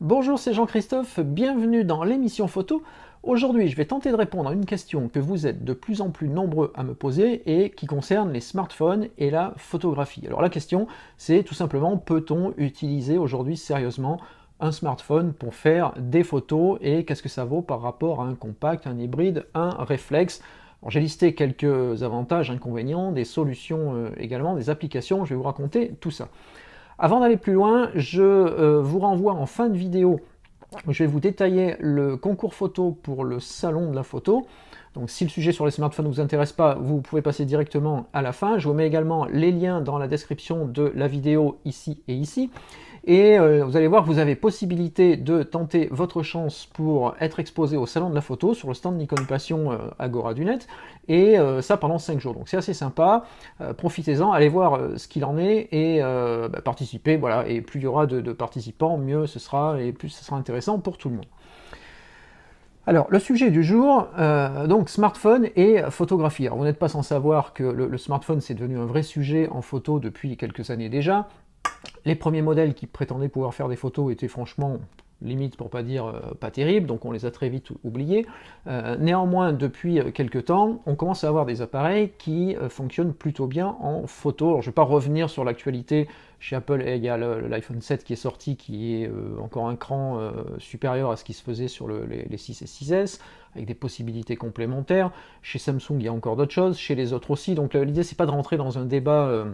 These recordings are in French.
Bonjour, c'est Jean-Christophe, bienvenue dans l'émission photo. Aujourd'hui, je vais tenter de répondre à une question que vous êtes de plus en plus nombreux à me poser et qui concerne les smartphones et la photographie. Alors la question, c'est tout simplement, peut-on utiliser aujourd'hui sérieusement un smartphone pour faire des photos et qu'est-ce que ça vaut par rapport à un compact, un hybride, un réflexe? J'ai listé quelques avantages, inconvénients, des solutions également, des applications, je vais vous raconter tout ça. Avant d'aller plus loin, je vous renvoie en fin de vidéo, je vais vous détailler le concours photo pour le salon de la photo. Donc si le sujet sur les smartphones ne vous intéresse pas, vous pouvez passer directement à la fin. Je vous mets également les liens dans la description de la vidéo ici et ici. Et vous allez voir que vous avez possibilité de tenter votre chance pour être exposé au salon de la photo sur le stand Nikon Passion Agora du Net, et ça pendant 5 jours. Donc c'est assez sympa, profitez-en, allez voir ce qu'il en est et participez, voilà, et plus il y aura de participants, mieux ce sera et plus ce sera intéressant pour tout le monde. Alors, le sujet du jour, donc smartphone et photographie. Alors, vous n'êtes pas sans savoir que le smartphone, c'est devenu un vrai sujet en photo depuis quelques années déjà. Les premiers modèles qui prétendaient pouvoir faire des photos étaient franchement limite pour pas dire pas terribles, donc on les a très vite oubliés. Néanmoins, depuis quelques temps, on commence à avoir des appareils qui fonctionnent plutôt bien en photo. Alors, je ne vais pas revenir sur l'actualité. Chez Apple, il y a l'iPhone 7 qui est sorti, qui est encore un cran supérieur à ce qui se faisait sur les 6 et 6S, avec des possibilités complémentaires. Chez Samsung, il y a encore d'autres choses, chez les autres aussi. Donc l'idée, c'est pas de rentrer dans un débat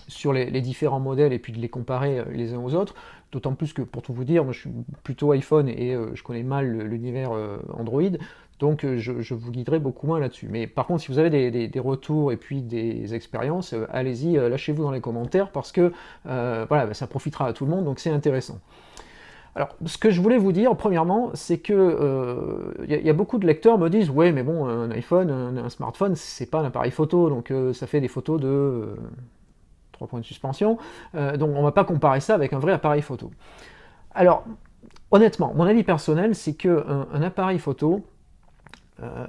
sur les différents modèles et puis de les comparer les uns aux autres, d'autant plus que, pour tout vous dire, moi je suis plutôt iPhone et je connais mal l'univers Android, donc je vous guiderai beaucoup moins là-dessus. Mais par contre, si vous avez des retours et puis des expériences, allez-y, lâchez-vous dans les commentaires, parce que voilà, ça profitera à tout le monde, donc c'est intéressant. Alors, ce que je voulais vous dire, premièrement, c'est que y a beaucoup de lecteurs me disent, ouais, mais bon, un iPhone, un smartphone, c'est pas un appareil photo, donc ça fait des photos de 3 points de suspension, donc on ne va pas comparer ça avec un vrai appareil photo. Alors, honnêtement, mon avis personnel, c'est qu'un appareil photo, euh,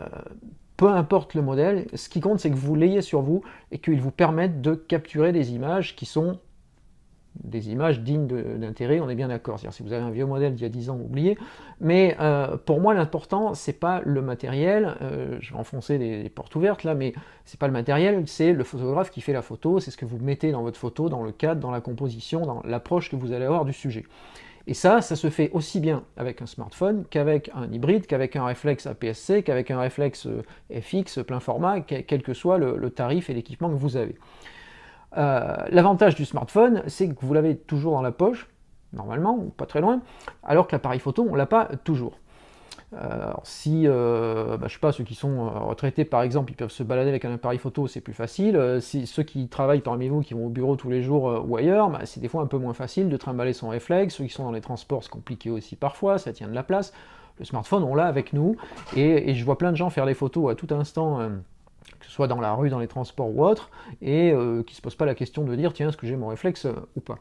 peu importe le modèle, ce qui compte, c'est que vous l'ayez sur vous et qu'il vous permette de capturer des images qui sont des images dignes d'intérêt, on est bien d'accord. C'est-à-dire, si vous avez un vieux modèle d'il y a 10 ans, oubliez. Mais pour moi, l'important, c'est pas le matériel. Je vais enfoncer les portes ouvertes là, mais c'est pas le matériel, c'est le photographe qui fait la photo. C'est ce que vous mettez dans votre photo, dans le cadre, dans la composition, dans l'approche que vous allez avoir du sujet. Et ça se fait aussi bien avec un smartphone qu'avec un hybride, qu'avec un réflexe APS-C, qu'avec un réflexe FX plein format, quel que soit le tarif et l'équipement que vous avez. L'avantage du smartphone, c'est que vous l'avez toujours dans la poche, normalement, ou pas très loin, alors que l'appareil photo, on ne l'a pas toujours. Alors si, je sais pas, ceux qui sont retraités par exemple, ils peuvent se balader avec un appareil photo, c'est plus facile. Si ceux qui travaillent parmi vous, qui vont au bureau tous les jours ou ailleurs, c'est des fois un peu moins facile de trimballer son réflexe. Ceux qui sont dans les transports, c'est compliqué aussi parfois, ça tient de la place. Le smartphone, on l'a avec nous, et je vois plein de gens faire des photos à tout instant, que ce soit dans la rue, dans les transports ou autre, et qui ne se posent pas la question de dire tiens, est-ce que j'ai mon réflexe ou pas.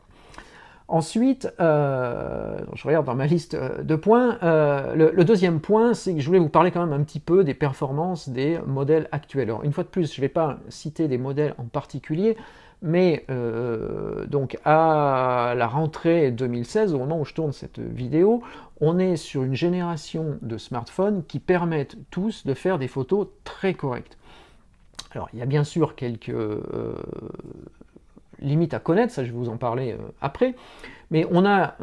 Ensuite, je regarde dans ma liste de points, le deuxième point, c'est que je voulais vous parler quand même un petit peu des performances des modèles actuels. Alors une fois de plus, je ne vais pas citer des modèles en particulier, mais donc à la rentrée 2016, au moment où je tourne cette vidéo, on est sur une génération de smartphones qui permettent tous de faire des photos très correctes. Alors, il y a bien sûr quelques limites à connaître, ça je vais vous en parler après, mais on a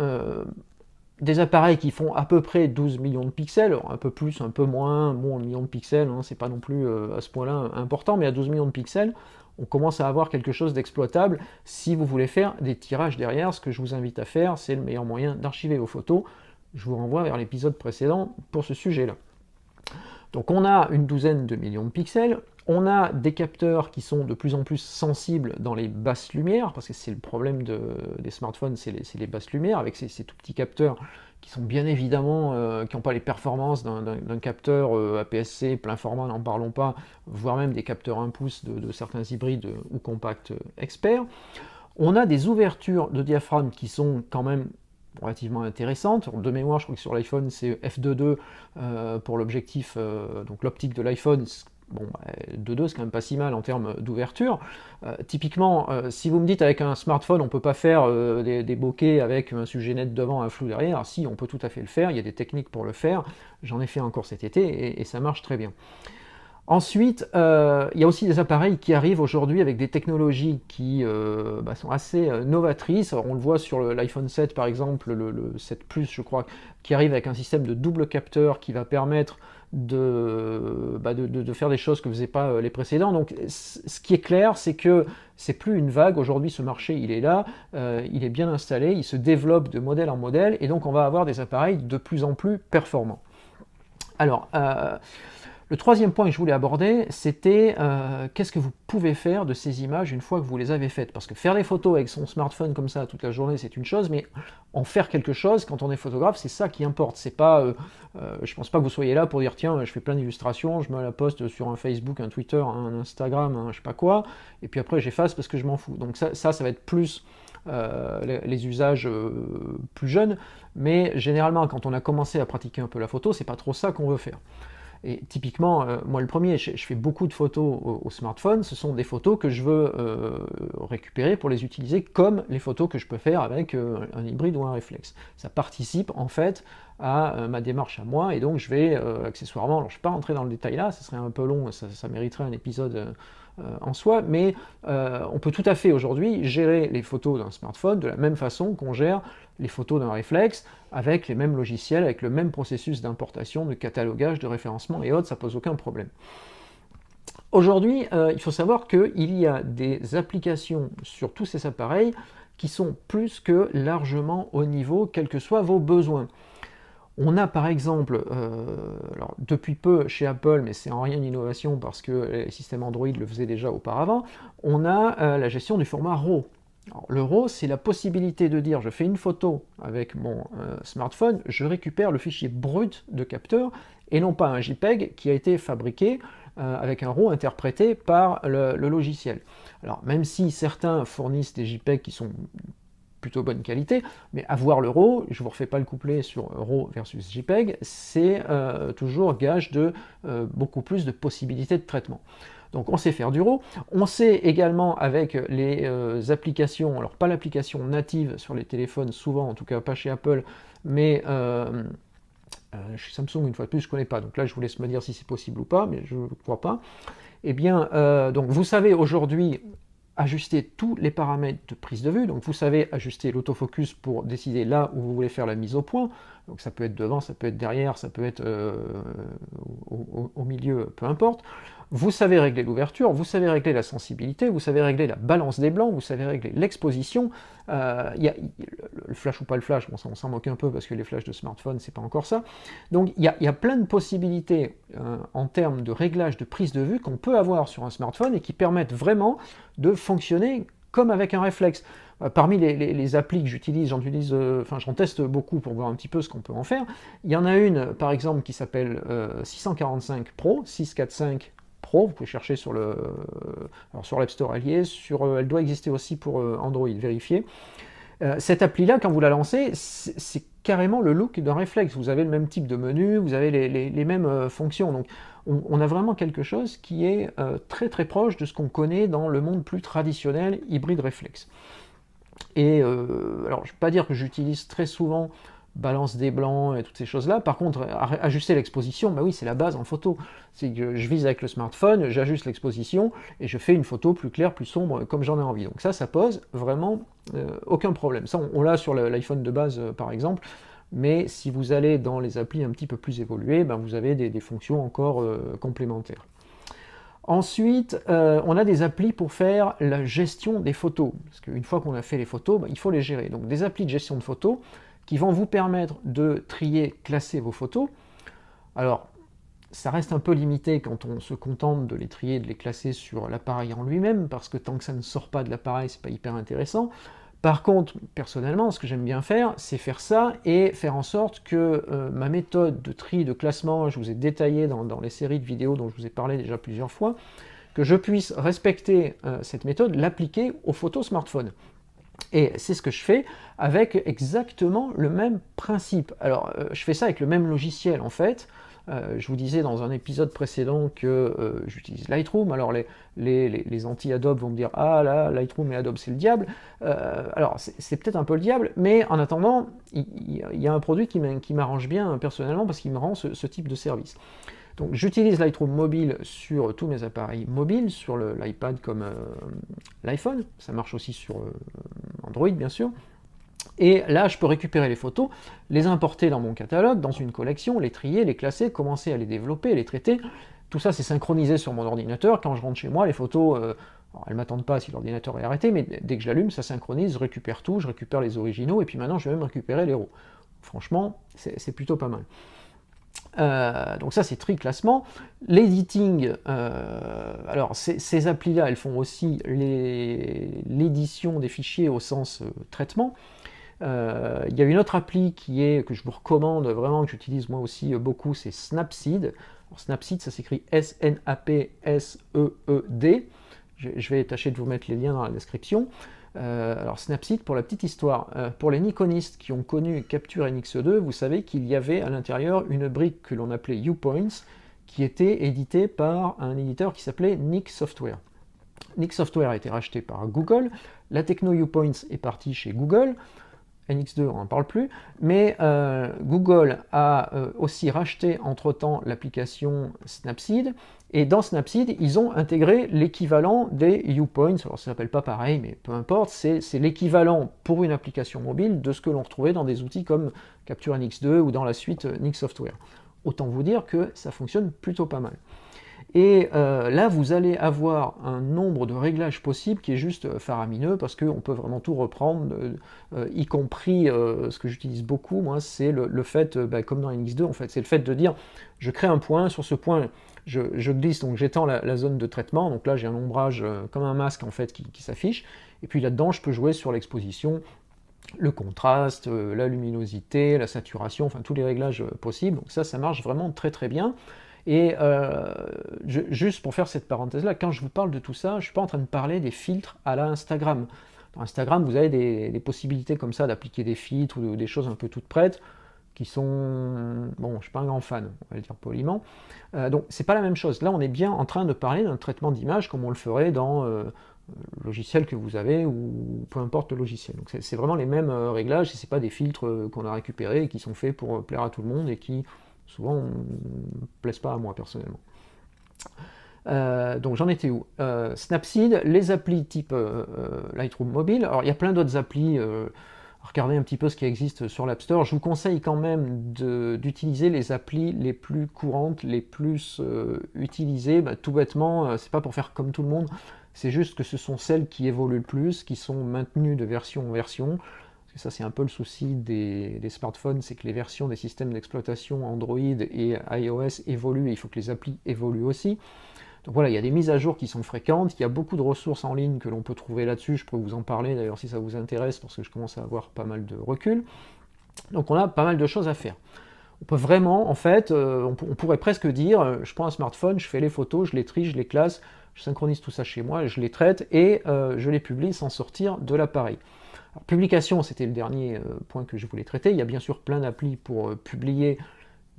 des appareils qui font à peu près 12 millions de pixels, un peu plus, un peu moins, bon, 1 million de pixels, c'est pas non plus à ce point-là important, mais à 12 millions de pixels, on commence à avoir quelque chose d'exploitable si vous voulez faire des tirages derrière. Ce que je vous invite à faire, c'est le meilleur moyen d'archiver vos photos. Je vous renvoie vers l'épisode précédent pour ce sujet-là. Donc on a une douzaine de millions de pixels, on a des capteurs qui sont de plus en plus sensibles dans les basses lumières, parce que c'est le problème des smartphones, c'est les basses lumières, avec ces tout petits capteurs qui sont bien évidemment, qui n'ont pas les performances d'un capteur APS-C plein format, n'en parlons pas, voire même des capteurs 1 pouce de certains hybrides ou compacts experts. On a des ouvertures de diaphragme qui sont quand même relativement intéressante. De mémoire, je crois que sur l'iPhone, c'est f2.2 pour l'objectif, donc l'optique de l'iPhone, Bon, 2.2 c'est quand même pas si mal en termes d'ouverture. Typiquement, si vous me dites avec un smartphone on peut pas faire des bokeh avec un sujet net devant, un flou derrière, si, on peut tout à fait le faire, il y a des techniques pour le faire, j'en ai fait encore cet été et ça marche très bien. Ensuite, il y a aussi des appareils qui arrivent aujourd'hui avec des technologies qui sont assez novatrices. Alors, on le voit sur l'iPhone 7 par exemple, le 7 Plus je crois, qui arrive avec un système de double capteur qui va permettre de faire des choses que ne faisaient pas les précédents. Donc ce qui est clair, c'est que c'est plus une vague. Aujourd'hui, ce marché, il est là, il est bien installé, il se développe de modèle en modèle, et donc on va avoir des appareils de plus en plus performants. Alors, le troisième point que je voulais aborder, c'était qu'est-ce que vous pouvez faire de ces images une fois que vous les avez faites. Parce que faire des photos avec son smartphone comme ça toute la journée, c'est une chose, mais en faire quelque chose, quand on est photographe, c'est ça qui importe. C'est pas, je pense pas que vous soyez là pour dire tiens, je fais plein d'illustrations, je me la poste sur un Facebook, un Twitter, un Instagram, un je sais pas quoi, et puis après j'efface parce que je m'en fous. Donc ça va être plus les usages plus jeunes, mais généralement quand on a commencé à pratiquer un peu la photo, c'est pas trop ça qu'on veut faire. Et typiquement, moi le premier, je fais beaucoup de photos au smartphone, ce sont des photos que je veux récupérer pour les utiliser comme les photos que je peux faire avec un hybride ou un réflexe. Ça participe en fait à ma démarche à moi, et donc je vais accessoirement, alors je ne vais pas rentrer dans le détail là, ça serait un peu long, ça mériterait un épisode en soi, mais on peut tout à fait aujourd'hui gérer les photos d'un smartphone de la même façon qu'on gère les photos d'un réflexe, avec les mêmes logiciels, avec le même processus d'importation, de catalogage, de référencement et autres, ça pose aucun problème. Aujourd'hui, il faut savoir qu'il y a des applications sur tous ces appareils qui sont plus que largement au niveau, quels que soient vos besoins. On a par exemple, alors depuis peu chez Apple, mais c'est en rien une innovation parce que les systèmes Android le faisaient déjà auparavant, on a la gestion du format RAW. Alors, le RAW, c'est la possibilité de dire je fais une photo avec mon smartphone, je récupère le fichier brut de capteur et non pas un JPEG qui a été fabriqué avec un RAW interprété par le logiciel. Alors même si certains fournissent des JPEG qui sont plutôt bonne qualité, mais avoir le RAW, je ne vous refais pas le couplet sur RAW versus JPEG, c'est toujours gage de beaucoup plus de possibilités de traitement. Donc on sait faire du RAW, on sait également avec les applications, alors pas l'application native sur les téléphones, souvent en tout cas pas chez Apple, mais chez Samsung une fois de plus je ne connais pas, donc là je vous laisse me dire si c'est possible ou pas, mais je ne crois pas. Eh bien, donc vous savez aujourd'hui ajuster tous les paramètres de prise de vue, donc vous savez ajuster l'autofocus pour décider là où vous voulez faire la mise au point, donc ça peut être devant, ça peut être derrière, ça peut être au milieu, peu importe. Vous savez régler l'ouverture, vous savez régler la sensibilité, vous savez régler la balance des blancs, vous savez régler l'exposition, le flash ou pas le flash, bon ça on s'en moque un peu parce que les flashs de smartphone c'est pas encore ça, donc il y a plein de possibilités en termes de réglage de prise de vue qu'on peut avoir sur un smartphone et qui permettent vraiment de fonctionner comme avec un réflexe. Parmi les applis que j'utilise, j'en teste beaucoup pour voir un petit peu ce qu'on peut en faire. Il y en a une par exemple qui s'appelle 645 Pro, 645 Pro, vous pouvez chercher sur l'App Store allié, elle doit exister aussi pour Android, vérifiez. Cette appli-là, quand vous la lancez, c'est carrément le look d'un réflexe. Vous avez le même type de menu, vous avez les mêmes fonctions. Donc on a vraiment quelque chose qui est très très proche de ce qu'on connaît dans le monde plus traditionnel, hybride réflexe. Et alors je ne vais pas dire que j'utilise très souvent balance des blancs et toutes ces choses-là. Par contre, ajuster l'exposition, bah oui, c'est la base en photo. C'est que je vise avec le smartphone, j'ajuste l'exposition et je fais une photo plus claire, plus sombre, comme j'en ai envie. Donc ça pose vraiment aucun problème. Ça, on l'a sur l'iPhone de base, par exemple. Mais si vous allez dans les applis un petit peu plus évoluées, ben vous avez des fonctions encore complémentaires. Ensuite, on a des applis pour faire la gestion des photos. Parce qu'une fois qu'on a fait les photos, ben, il faut les gérer. Donc des applis de gestion de photos qui vont vous permettre de trier, classer vos photos. Alors, ça reste un peu limité quand on se contente de les trier, de les classer sur l'appareil en lui-même, parce que tant que ça ne sort pas de l'appareil, c'est pas hyper intéressant. Par contre, personnellement, ce que j'aime bien faire, c'est faire ça et faire en sorte que ma méthode de tri, de classement, je vous ai détaillé dans les séries de vidéos dont je vous ai parlé déjà plusieurs fois, que je puisse respecter cette méthode, l'appliquer aux photos smartphone. Et c'est ce que je fais avec exactement le même principe. Alors, je fais ça avec le même logiciel en fait. Je vous disais dans un épisode précédent que j'utilise Lightroom. Alors les anti-Adobe vont me dire ah là, Lightroom et Adobe c'est le diable. Alors c'est peut-être un peu le diable, mais en attendant, il y a un produit qui m'arrange bien personnellement parce qu'il me rend ce type de service. Donc j'utilise Lightroom mobile sur tous mes appareils mobiles, sur l'iPad comme l'iPhone, ça marche aussi sur Android bien sûr. Et là, je peux récupérer les photos, les importer dans mon catalogue, dans une collection, les trier, les classer, commencer à les développer, les traiter. Tout ça, c'est synchronisé sur mon ordinateur. Quand je rentre chez moi, les photos, alors, elles ne m'attendent pas si l'ordinateur est arrêté, mais dès que je l'allume, ça synchronise, je récupère tout, je récupère les originaux, et puis maintenant, je vais même récupérer les RAW. Franchement, c'est plutôt pas mal. Donc ça c'est tri-classement. L'editing, alors ces applis-là, elles font aussi l'édition des fichiers au sens traitement. Il y a une autre appli que je vous recommande vraiment, que j'utilise moi aussi beaucoup, c'est Snapseed. Alors, Snapseed, ça s'écrit S-N-A-P-S-E-E-D. Je vais tâcher de vous mettre les liens dans la description. Alors Snapseed, pour la petite histoire, pour les Nikonistes qui ont connu Capture NX2, vous savez qu'il y avait à l'intérieur une brique que l'on appelait Upoints, qui était éditée par un éditeur qui s'appelait Nik Software. Nik Software a été racheté par Google, la techno Upoints est partie chez Google, NX2 on n'en parle plus, mais Google a aussi racheté entre-temps l'application Snapseed, et dans Snapseed, ils ont intégré l'équivalent des Upoints. Alors ça s'appelle pas pareil, mais peu importe, c'est l'équivalent pour une application mobile de ce que l'on retrouvait dans des outils comme Capture NX2 ou dans la suite Nik Software. Autant vous dire que ça fonctionne plutôt pas mal. Et là, vous allez avoir un nombre de réglages possibles qui est juste faramineux, parce qu'on peut vraiment tout reprendre, y compris ce que j'utilise beaucoup, moi, c'est le fait, comme dans NX2, en fait, c'est le fait de dire, je crée un point, sur ce point, je glisse, donc j'étends la zone de traitement, donc là j'ai un ombrage comme un masque, en fait, qui s'affiche, et puis là-dedans, je peux jouer sur l'exposition, le contraste, la luminosité, la saturation, enfin tous les réglages possibles, donc ça marche vraiment très très bien. Et juste pour faire cette parenthèse-là, quand je vous parle de tout ça, je ne suis pas en train de parler des filtres à la Instagram. Dans Instagram, vous avez des possibilités comme ça d'appliquer des filtres ou des choses un peu toutes prêtes qui sont... Bon, je ne suis pas un grand fan, on va le dire poliment. Donc, c'est pas la même chose. Là, on est bien en train de parler d'un traitement d'image comme on le ferait dans le logiciel que vous avez ou peu importe le logiciel. Donc, c'est vraiment les mêmes réglages et ce n'est pas des filtres qu'on a récupérés et qui sont faits pour plaire à tout le monde et qui souvent ne me plaisent pas à moi personnellement. Donc j'en étais où Snapseed, les applis type Lightroom mobile. Alors il y a plein d'autres applis, regardez un petit peu ce qui existe sur l'App Store. Je vous conseille quand même d'utiliser les applis les plus courantes, les plus utilisées. Tout bêtement, c'est pas pour faire comme tout le monde, c'est juste que ce sont celles qui évoluent le plus, qui sont maintenues de version en version. Parce que ça c'est un peu le souci des smartphones, c'est que les versions des systèmes d'exploitation Android et iOS évoluent, et il faut que les applis évoluent aussi. Donc voilà, il y a des mises à jour qui sont fréquentes, il y a beaucoup de ressources en ligne que l'on peut trouver là-dessus, je peux vous en parler d'ailleurs si ça vous intéresse, parce que je commence à avoir pas mal de recul. Donc on a pas mal de choses à faire. On peut vraiment, en fait, on pourrait presque dire, je prends un smartphone, je fais les photos, je les trie, je les classe, je synchronise tout ça chez moi, je les traite et je les publie sans sortir de l'appareil. Alors, publication, c'était le dernier point que je voulais traiter. Il y a bien sûr plein d'applis pour publier.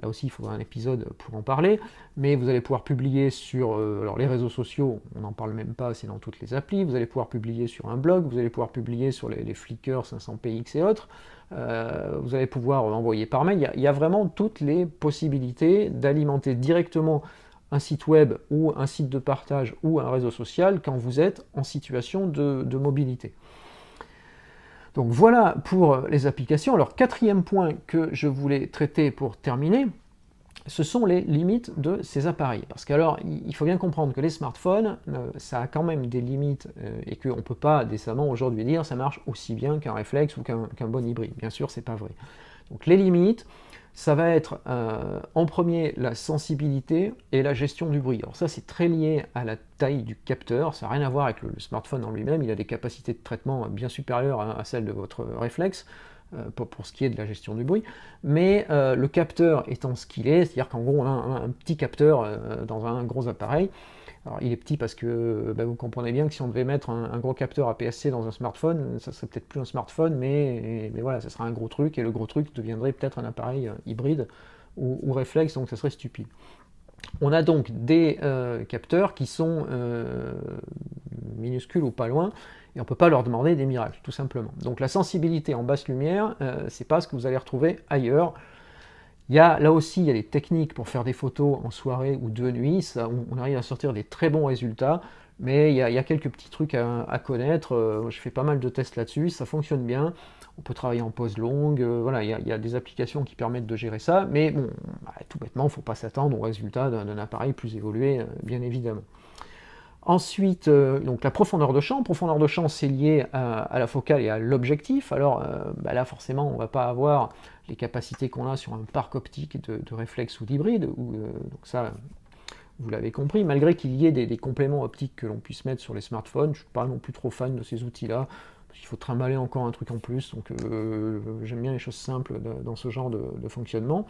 Là aussi, il faudra un épisode pour en parler. Mais vous allez pouvoir publier sur alors les réseaux sociaux, on n'en parle même pas, c'est dans toutes les applis. Vous allez pouvoir publier sur un blog, vous allez pouvoir publier sur les Flickr 500px et autres. Vous allez pouvoir envoyer par mail. Il y a vraiment toutes les possibilités d'alimenter directement un site web ou un site de partage ou un réseau social quand vous êtes en situation de mobilité. Donc voilà pour les applications. Alors quatrième point que je voulais traiter pour terminer, ce sont les limites de ces appareils. Parce qu'alors, il faut bien comprendre que les smartphones, ça a quand même des limites et qu'on ne peut pas décemment aujourd'hui dire ça marche aussi bien qu'un réflexe ou qu'un bon hybride. Bien sûr, c'est pas vrai. Donc les limites, ça va être en premier la sensibilité et la gestion du bruit. Alors ça c'est très lié à la taille du capteur, ça n'a rien à voir avec le smartphone en lui-même, il a des capacités de traitement bien supérieures à celles de votre réflexe pour ce qui est de la gestion du bruit, mais le capteur étant ce qu'il est, c'est-à-dire qu'en gros on a un petit capteur dans un gros appareil. Alors il est petit parce que vous comprenez bien que si on devait mettre un gros capteur APS-C dans un smartphone, ça serait peut-être plus un smartphone, mais voilà, ça serait un gros truc, et le gros truc deviendrait peut-être un appareil hybride, ou réflexe, donc ça serait stupide. On a donc des capteurs qui sont minuscules ou pas loin, et on ne peut pas leur demander des miracles, tout simplement. Donc la sensibilité en basse lumière, c'est pas ce que vous allez retrouver ailleurs. Là aussi, il y a des techniques pour faire des photos en soirée ou de nuit, on arrive à sortir des très bons résultats, mais il y a quelques petits trucs à connaître. Je fais pas mal de tests là-dessus, ça fonctionne bien. On peut travailler en pause longue, voilà, il y a des applications qui permettent de gérer ça, mais bon, tout bêtement, il ne faut pas s'attendre au résultat d'un appareil plus évolué, bien évidemment. Ensuite, donc la profondeur de champ. Profondeur de champ, c'est lié à la focale et à l'objectif. Alors là, forcément, on ne va pas avoir les capacités qu'on a sur un parc optique de réflexe ou d'hybride. Donc ça, vous l'avez compris, malgré qu'il y ait des compléments optiques que l'on puisse mettre sur les smartphones, je ne suis pas non plus trop fan de ces outils-là. Il faut trimballer encore un truc en plus, donc j'aime bien les choses simples dans ce genre de fonctionnement.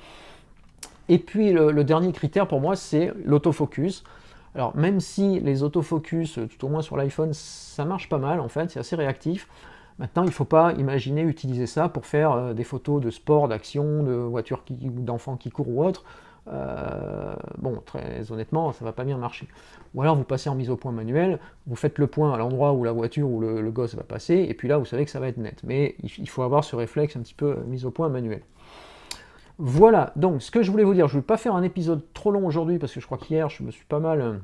Et puis le dernier critère pour moi, c'est l'autofocus. Alors même si les autofocus, tout au moins sur l'iPhone, ça marche pas mal en fait, c'est assez réactif. Maintenant, il ne faut pas imaginer utiliser ça pour faire des photos de sport, d'action, de voitures ou d'enfants qui courent ou autre. Bon, très honnêtement, ça va pas bien marcher. Ou alors vous passez en mise au point manuel, vous faites le point à l'endroit où la voiture ou le gosse va passer, et puis là vous savez que ça va être net. Mais il faut avoir ce réflexe un petit peu mise au point manuel. Voilà, donc ce que je voulais vous dire, je ne vais pas faire un épisode trop long aujourd'hui, parce que je crois qu'hier je me suis pas mal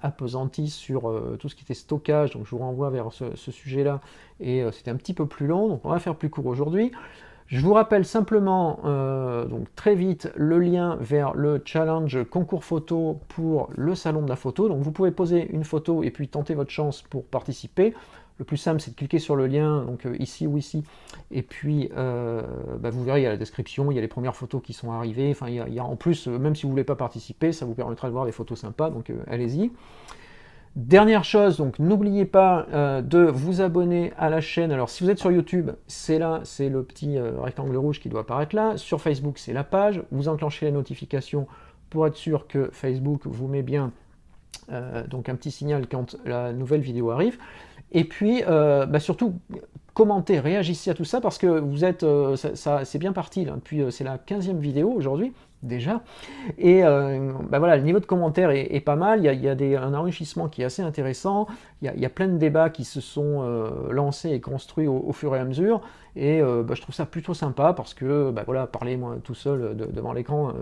appesanti sur tout ce qui était stockage, donc je vous renvoie vers ce sujet-là, et c'était un petit peu plus long, donc on va faire plus court aujourd'hui. Je vous rappelle simplement, donc très vite, le lien vers le challenge concours photo pour le salon de la photo. Donc vous pouvez poser une photo et puis tenter votre chance pour participer. Le plus simple, c'est de cliquer sur le lien, donc ici ou ici, et puis vous verrez, il y a la description, il y a les premières photos qui sont arrivées. Enfin, il y a en plus, même si vous ne voulez pas participer, ça vous permettra de voir des photos sympas, donc allez-y. Dernière chose, donc n'oubliez pas de vous abonner à la chaîne. Alors si vous êtes sur YouTube, c'est là, c'est le petit rectangle rouge qui doit apparaître là. Sur Facebook, c'est la page. Vous enclenchez les notifications pour être sûr que Facebook vous met bien donc un petit signal quand la nouvelle vidéo arrive. Et puis surtout, commentez, réagissez à tout ça parce que vous êtes, c'est bien parti là, depuis c'est la 15e vidéo aujourd'hui déjà, et voilà, le niveau de commentaires est pas mal, il y a un enrichissement qui est assez intéressant, il y a plein de débats qui se sont lancés et construits au fur et à mesure, et je trouve ça plutôt sympa parce que voilà, parler moi tout seul devant l'écran,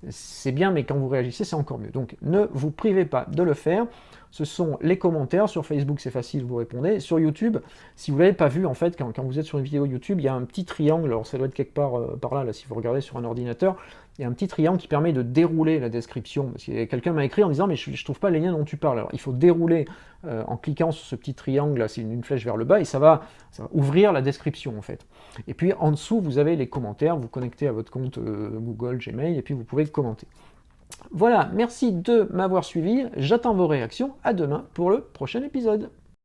c'est bien, mais quand vous réagissez, c'est encore mieux. Donc ne vous privez pas de le faire. Ce sont les commentaires. Sur Facebook, c'est facile, vous répondez. Sur YouTube, si vous ne l'avez pas vu, en fait, quand vous êtes sur une vidéo YouTube, il y a un petit triangle, alors ça doit être quelque part par là, si vous regardez sur un ordinateur, il y a un petit triangle qui permet de dérouler la description. Parce que quelqu'un m'a écrit en disant, mais je ne trouve pas les liens dont tu parles. Alors il faut dérouler en cliquant sur ce petit triangle, là, c'est une flèche vers le bas, et ça va ouvrir la description, en fait. Et puis en dessous, vous avez les commentaires, vous connectez à votre compte Google, Gmail, et puis vous pouvez commenter. Voilà, merci de m'avoir suivi, j'attends vos réactions, à demain pour le prochain épisode.